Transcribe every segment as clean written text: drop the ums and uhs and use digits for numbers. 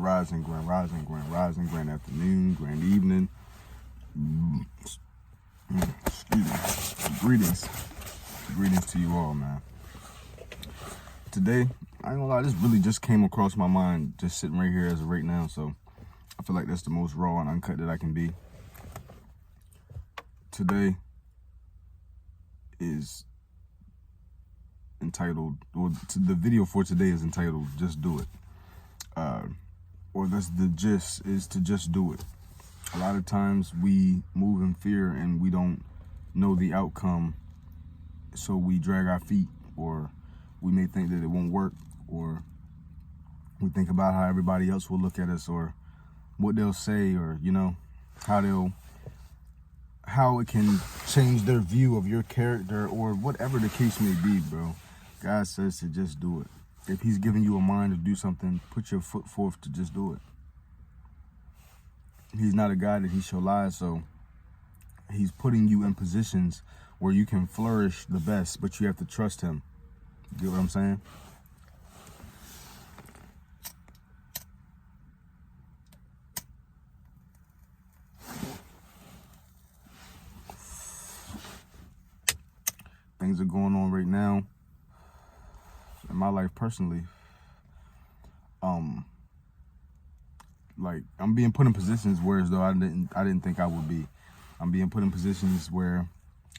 rising, grand rising, grand rising, grand afternoon, grand evening. Excuse me. Greetings to you all, man. Today, I ain't gonna lie, this really just came across my mind, just sitting right here as of right now, so I feel like that's the most raw and uncut that I can be. Today is entitled, or the video for today is entitled, Just Do It. Or that's the gist, is to just do it. A lot of times we move in fear and we don't know the outcome, so we drag our feet, or we may think that it won't work, or we think about how everybody else will look at us, or what they'll say, or how it can change their view of your character, or whatever the case may be, bro. God says to just do it. If he's giving you a mind to do something, put your foot forth to just do it. He's not a God that he shall lie, so he's putting you in positions where you can flourish the best, but you have to trust him. You get what I'm saying? Things are going on right now in my life personally. Like, I'm being put in positions where as though I didn't think I would be. I'm being put in positions where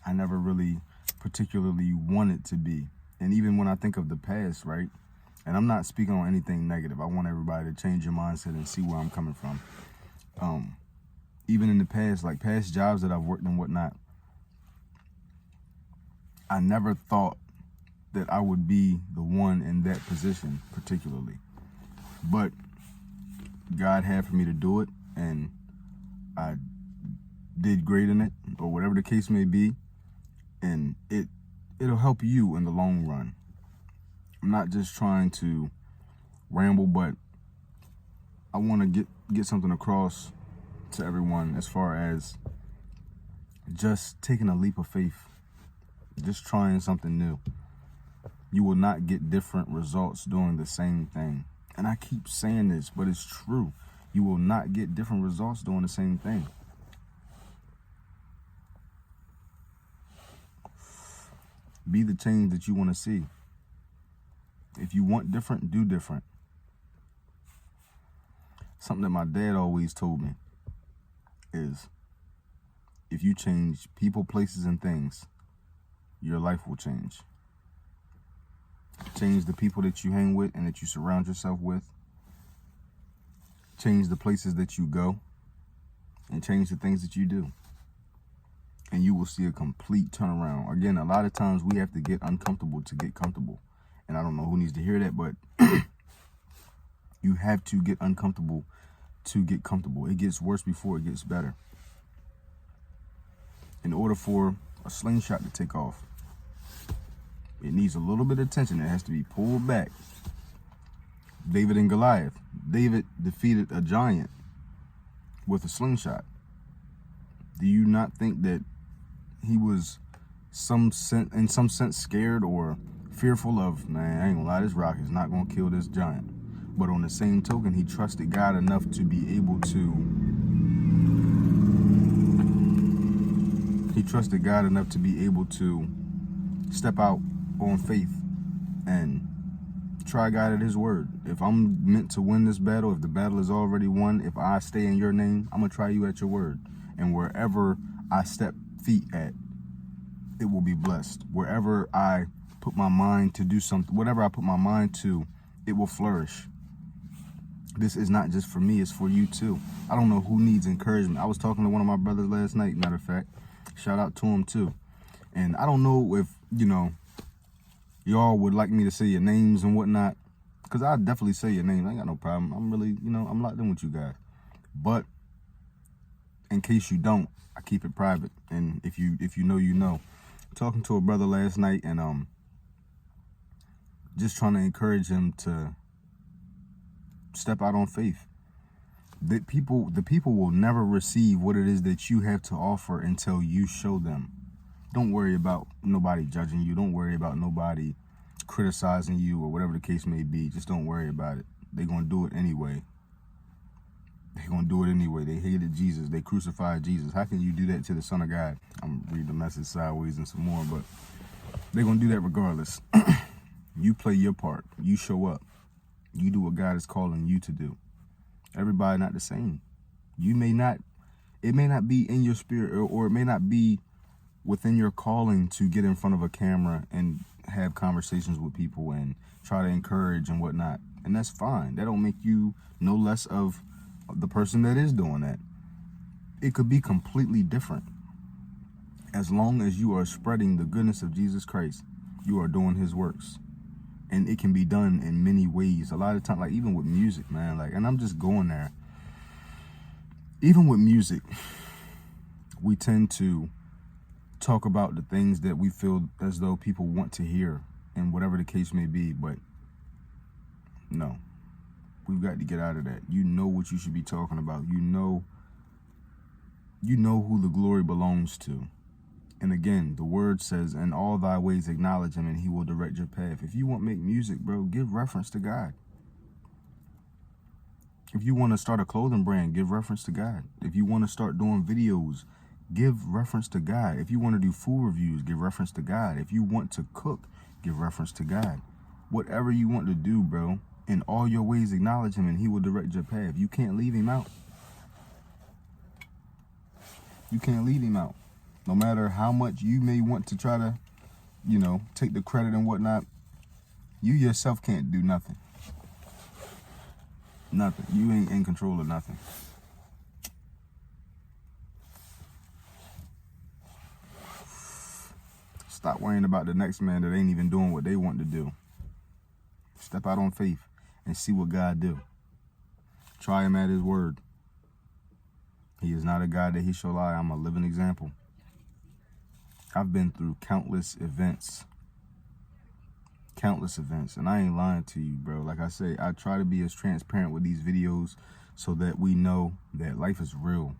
I never really particularly wanted to be. And even when I think of the past, right? And I'm not speaking on anything negative. I want everybody to change your mindset and see where I'm coming from. Even in the past, like past jobs that I've worked and whatnot, I never thought that I would be the one in that position particularly. But God had for me to do it, and I did great in it, or whatever the case may be, and it'll help you in the long run. I'm not just trying to ramble, but I want to get something across to everyone as far as just taking a leap of faith, just trying something new. You will not get different results doing the same thing. And I keep saying this, but it's true. You will not get different results doing the same thing. Be the change that you want to see. If you want different, do different. Something that my dad always told me is, if you change people, places, and things, your life will change. Change the people that you hang with and that you surround yourself with. Change the places that you go. And change the things that you do. And you will see a complete turnaround. Again, a lot of times we have to get uncomfortable to get comfortable. And I don't know who needs to hear that, but you have to get uncomfortable to get comfortable. It gets worse before it gets better. In order for a slingshot to take off, it needs a little bit of tension. It has to be pulled back. David and Goliath. David defeated a giant with a slingshot. Do you not think that he was in some sense scared or fearful of, man, I ain't gonna lie, this rock is not gonna kill this giant? But on the same token, he trusted God enough to be able to step out on faith and try God at his word. If I'm meant to win this battle, if the battle is already won, if I stay in your name, I'm gonna try you at your word. And wherever I step feet at, it will be blessed. Wherever I put my mind to do something, whatever I put my mind to, it will flourish. This is not just for me, it's for you too. I don't know who needs encouragement. I was talking to one of my brothers last night, matter of fact. Shout out to him too. And I don't know if, y'all would like me to say your names and whatnot, because I definitely say your name. I ain't got no problem. I'm really, I'm locked in with you guys. But in case you don't, I keep it private. And if you know, you know. Talking to a brother last night, and just trying to encourage him to step out on faith. The people will never receive what it is that you have to offer until you show them. Don't worry about nobody judging you. Don't worry about nobody criticizing you or whatever the case may be. Just don't worry about it. They're going to do it anyway. They're going to do it anyway. They hated Jesus. They crucified Jesus. How can you do that to the Son of God? I'm going to read the message sideways and some more, but they're going to do that regardless. You play your part. You show up. You do what God is calling you to do. Everybody not the same. It may not be in your spirit, or it may not be within your calling to get in front of a camera and have conversations with people and try to encourage and whatnot. And that's fine. That don't make you no less of the person that is doing that. It could be completely different. As long as you are spreading the goodness of Jesus Christ, you are doing his works. And it can be done in many ways. A lot of times, like even with music, man, like, and I'm just going there. Even with music, we tend to talk about the things that we feel as though people want to hear, and whatever the case may be. But no, we've got to get out of that. You know what you should be talking about. You know who the glory belongs to. And again, the word says, in all thy ways acknowledge him and he will direct your path. If you want to make music, bro, give reference to God. If you want to start a clothing brand, give reference to God. If you want to start doing videos, give reference to God. If you want to do food reviews, give reference to God. If you want to cook, give reference to God. Whatever you want to do, bro, in all your ways acknowledge him and he will direct your path. You can't leave him out. You can't leave him out. No matter how much you may want to try to, take the credit and whatnot, you yourself can't do nothing. Nothing. You ain't in control of nothing. Stop worrying about the next man that ain't even doing what they want to do. Step out on faith and see what God do. Try him at his word. He is not a God that he shall lie. I'm a living example. I've been through countless events, and I ain't lying to you, bro. Like I say, I try to be as transparent with these videos so that we know that life is real.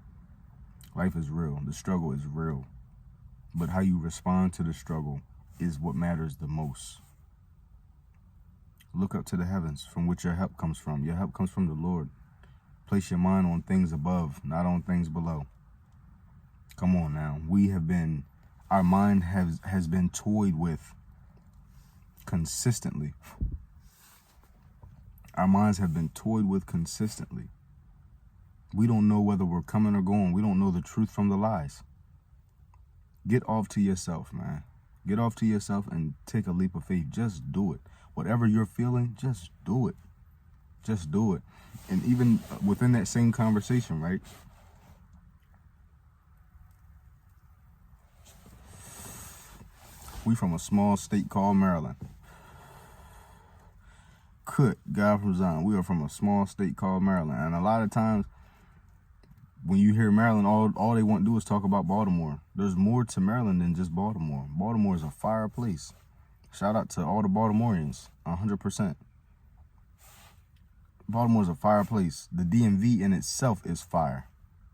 Life is real. The struggle is real. But how you respond to the struggle is what matters the most. Look up to the heavens from which your help comes from. Your help comes from the Lord. Place your mind on things above, not on things below. Come on now. Our mind has been toyed with consistently. Our minds have been toyed with consistently. We don't know whether we're coming or going. We don't know the truth from the lies. Get off to yourself, man. Get off to yourself and take a leap of faith. Just do it. Whatever you're feeling, just do it. Just do it. And even within that same conversation, right? We from a small state called Maryland. Good God from Zion. We are from a small state called Maryland. And a lot of times when you hear Maryland, all they want to do is talk about Baltimore. There's more to Maryland than just Baltimore. Baltimore is a fire place. Shout out to all the Baltimoreans, 100%. Baltimore is a fire place. The DMV in itself is fire.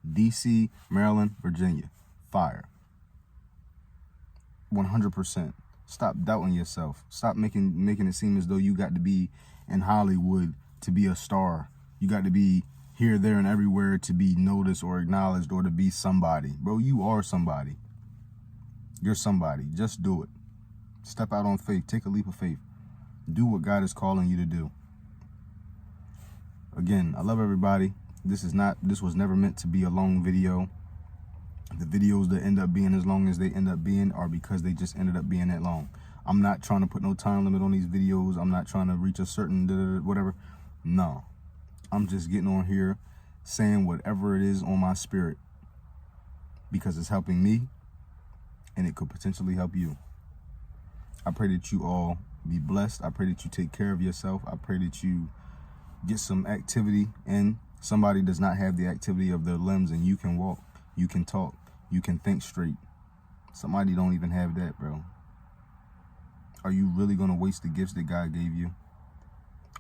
DC, Maryland, Virginia, fire. 100%. Stop doubting yourself. Stop making it seem as though you got to be in Hollywood to be a star. You got to be here, there, and everywhere to be noticed or acknowledged or to be somebody. Bro, you are somebody. You're somebody. Just do it. Step out on faith. Take a leap of faith. Do what God is calling you to do. Again, I love everybody. This was never meant to be a long video. The videos that end up being as long as they end up being are because they just ended up being that long. I'm not trying to put no time limit on these videos. I'm not trying to reach a certain whatever. No. I'm just getting on here saying whatever it is on my spirit because it's helping me and it could potentially help you. I pray that you all be blessed. I pray that you take care of yourself. I pray that you get some activity, and somebody does not have the activity of their limbs, and you can walk, you can talk, you can think straight. Somebody don't even have that, bro. Are you really going to waste the gifts that God gave you?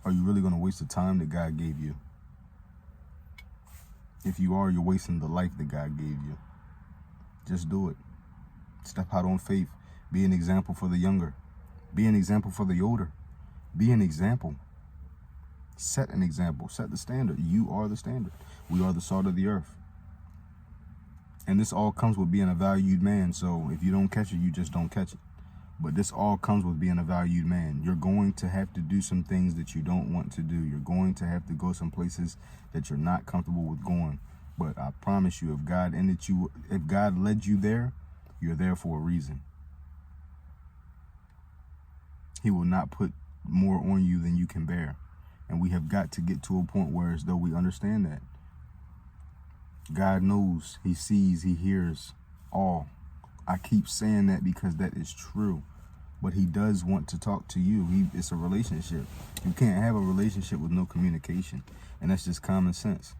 Are you really going to waste the time that God gave you? If you are, you're wasting the life that God gave you. Just do it. Step out on faith. Be an example for the younger. Be an example for the older. Be an example. Set an example. Set the standard. You are the standard. We are the salt of the earth. And this all comes with being a valued man. So if you don't catch it, you just don't catch it. But this all comes with being a valued man. You're going to have to do some things that you don't want to do. You're going to have to go some places that you're not comfortable with going. But I promise you, if God led you there, you're there for a reason. He will not put more on you than you can bear. And we have got to get to a point where, as though we understand that God knows, he sees, he hears all. I keep saying that because that is true. But he does want to talk to you. It's a relationship. You can't have a relationship with no communication. And that's just common sense.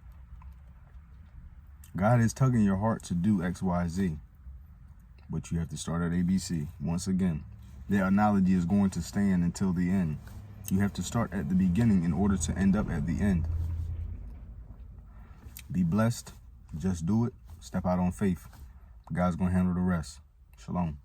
God is tugging your heart to do X, Y, Z. But you have to start at ABC. Once again, the analogy is going to stand until the end. You have to start at the beginning in order to end up at the end. Be blessed. Just do it. Step out on faith. God's going to handle the rest. Shalom.